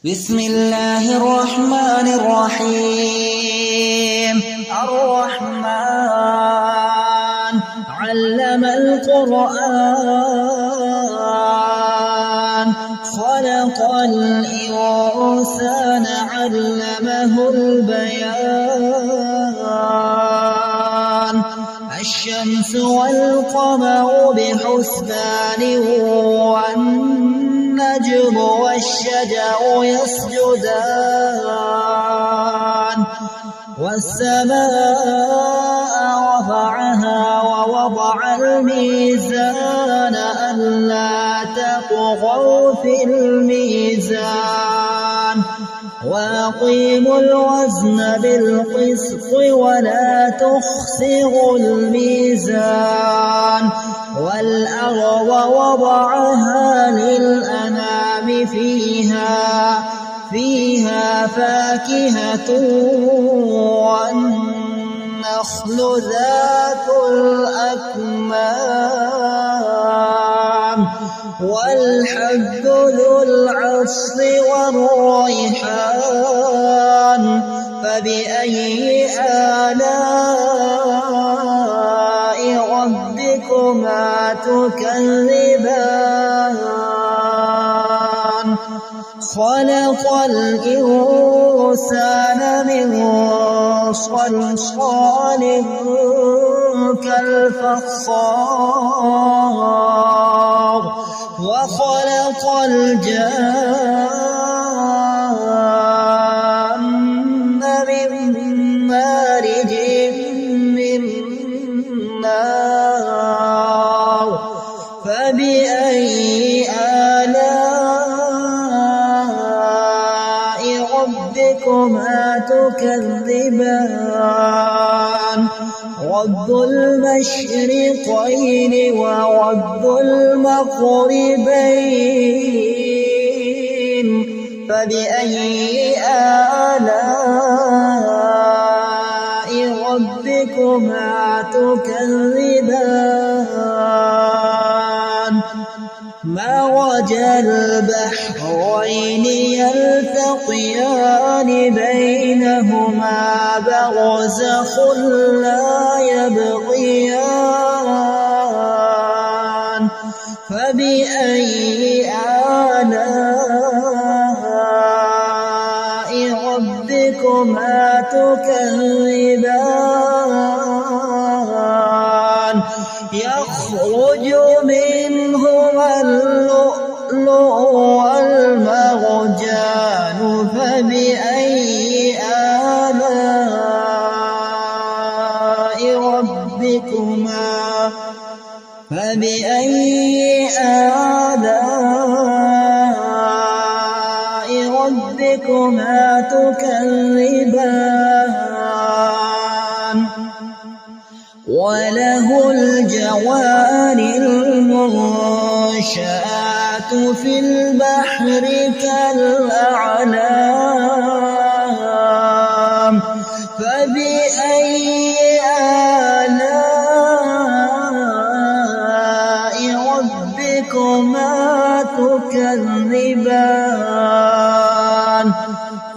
بسم الله الرحمن الرحيم. الرحمن علم القرآن، خلق الإنسان علمه البيان. الشمس والقمر بحسبان، والنجم والشجر يسجدان. والسماء رفعها ووضع الميزان ألا تطغوا في الميزان، وأقيموا الوزن بالقسط ولا تخسروا الميزان. والأرض وضعها للأنام، فيها فاكهة والنخل ذات الأكمام، والحب ذو العصف والريحان. فبأي آلاء ربكما تكذبان؟ خلق الإنسان من صلصال كالفخار، وخلق الجان من مارج من نار. فبأي آلاء ربكما تكذبان؟ رب المشرقين ورب المغربين. فبأي آلاء ربكما تكذبان؟ مرج البحرين يلتقيان بينهما برزخ لا يبغيان. فبأي آلاء ربكما تكذبان؟ يخرج منهما اللؤلؤ والمرجان. فبأي آلاء ربكما تكذبان؟ وله الجوار المنشآت في البحر كالأعلام. فبأي آلاء ربكما تكذبان؟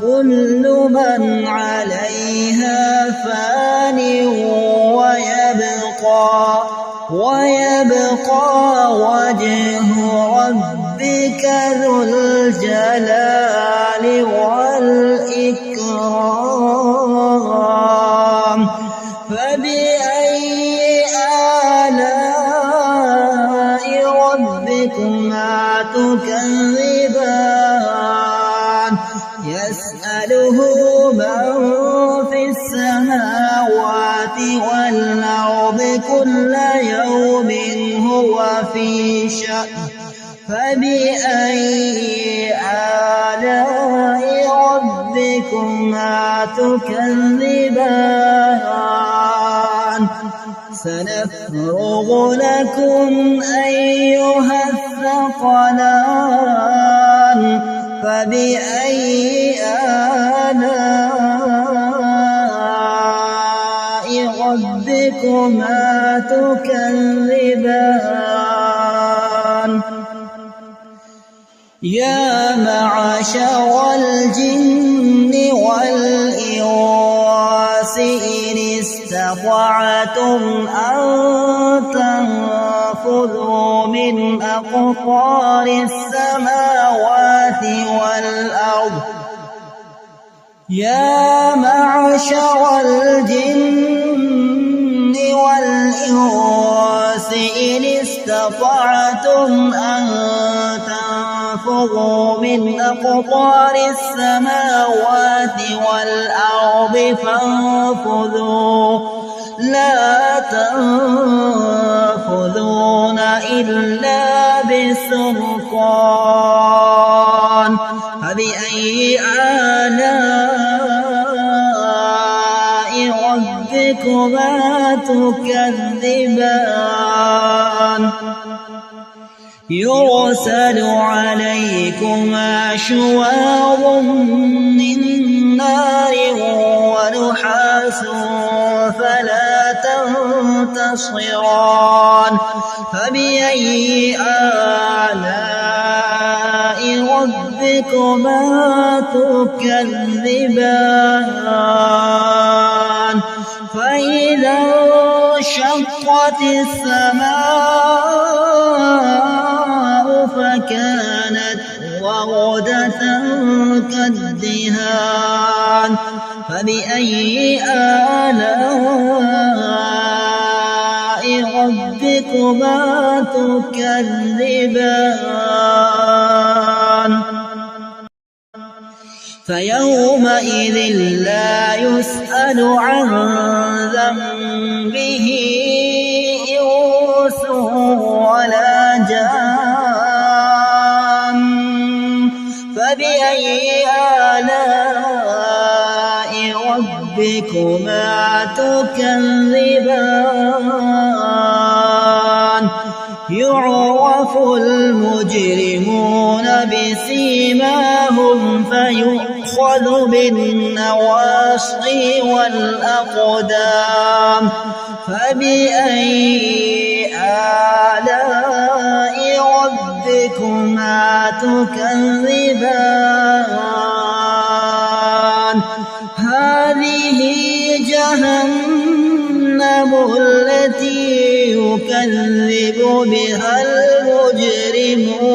كل من عليها فان، ويبقى وجه ربك ذو الجلال والإكرام. فبأي آلاء ربكما تكذبان؟ يسأله من في السماوات والأرض كل يوم هو في شأن. فبأي آلاء ربكما تكذبان؟ سنفرغ لكم أيها الثقلان. فبأي آلاء ربكما تكذبان؟ يا معشر الجن والإنس إن استطعتم أن تنفذوا من أقطار السماوات والأرض يا معشر الجن والإنس إن استطعتم أن تنفذوا من أقطار السماوات والأرض فانفذوا لا تنفذون إلا بسلطان فبأي آلاء ربكما تكذبان يرسل عليكما شواظ من نار ونحاس فلا تنتصران فبأي آلاء ربكما تكذبان فإذا انشقت السماء فكانت وردة كالدهان فبأي آلاء ربكما تكذبان فيومئذ لا يسأل عن ذنبه إنس ولا جان فبأي آلاء ربكما تكذبان يعرف المجرمون بسيماهم فيؤخذ بالنواصي والأقدام فبأي آلاء ربكما تكذبان هذه جهنم التي يكذب بها المجرمون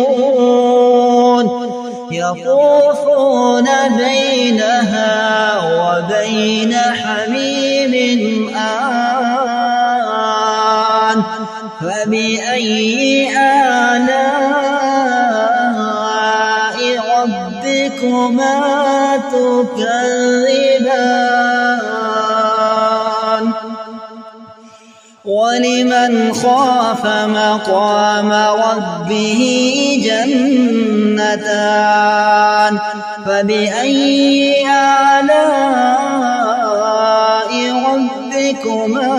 يطوفون بينها وبين حميم آن فبأي آلاء ربكما تكذبان ولمن خاف مقام ربه جنتان فبأي آلاء ربكما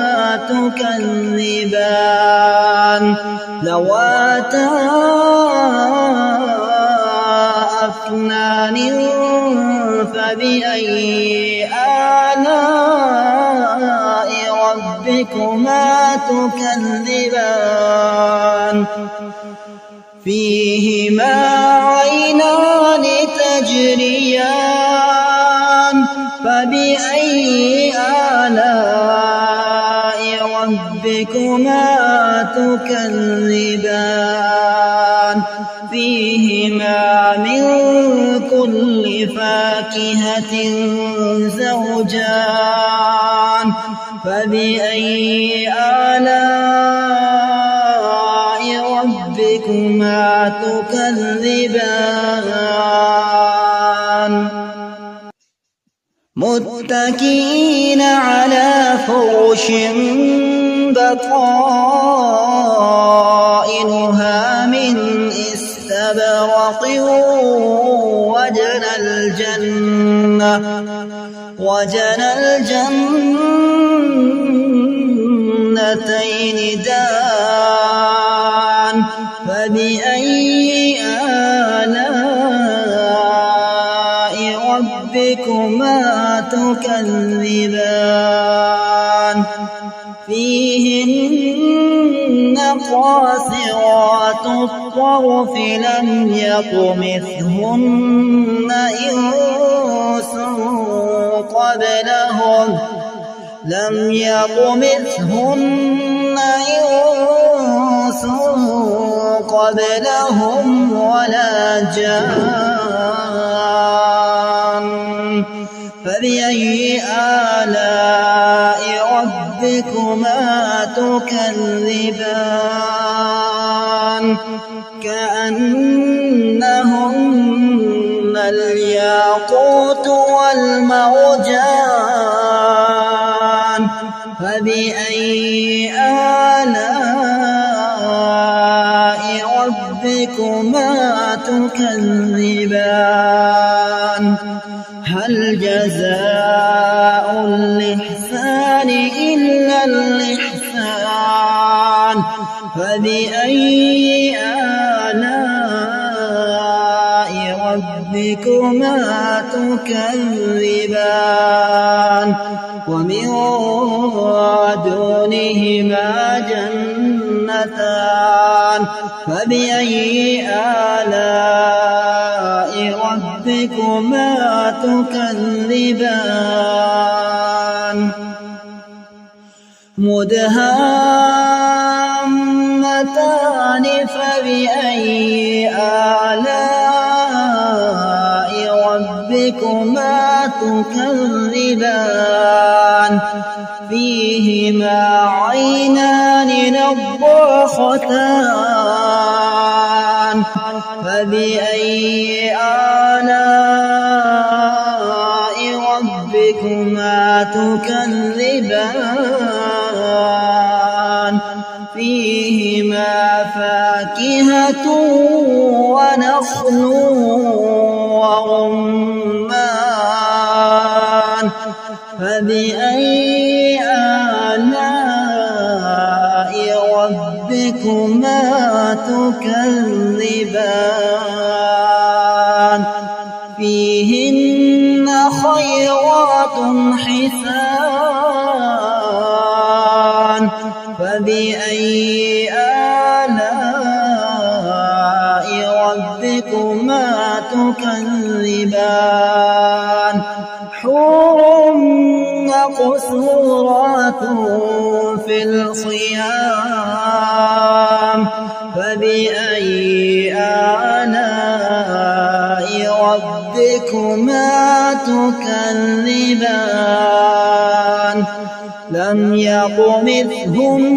تكذبان ذواتا أفنان فبأي آلاء ربكما تكذبان فيهما عينان تجريان فبأي آلاء ربكما تكذبان فيهما من كل فاكهة زوجان فبأي آلاء ربكما تكذبان متكئين على فرش بطائنها من استبرق وجنى الجنتين دان فبأي آلاء ربكما تكذبان فيهن قاصرات الطرف لم يطمثهن إنس قبلهم ولا جان فبأي آلاء ربكما تكذبان كأنهن الياقوت والمرجان فبأي آلاء ربكما تكذبان هل جزاء الإحسان إلا الإحسان فبأي آلاء ربكما تكذبان ومن دونهما جنتان فبأي آلاء ربكما تكذبان مدهامتان فبأي آلاء ربكما تكذبان فيهما عينان نضاختان فبأي آلاء ربكما تكذبان فيهما فاكهة ونخل ورمان فبأي آلاء ربكما تكذبان فيهن خيرات حسان فبأي آلاء ربكما تكذبان حور مقصورات في الخيام فبأي آلاء ربكما تكذبان لم يطمثهن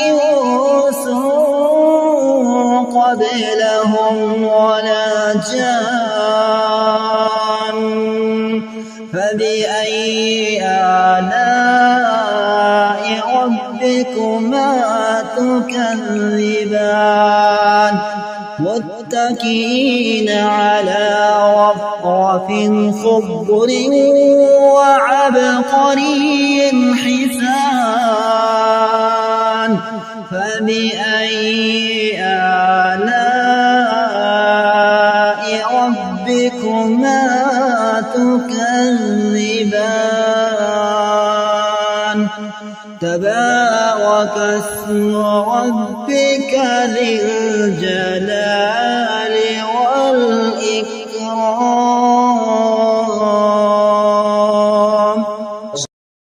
إنس قبلهم ولا جان فبأي آلاء ربكما تكذبان متكئين على رفرف خضر وعبقري حسان فبأي آلاء ربكما تكذبان تبارك اسم ربك ذي الجلال والإكرام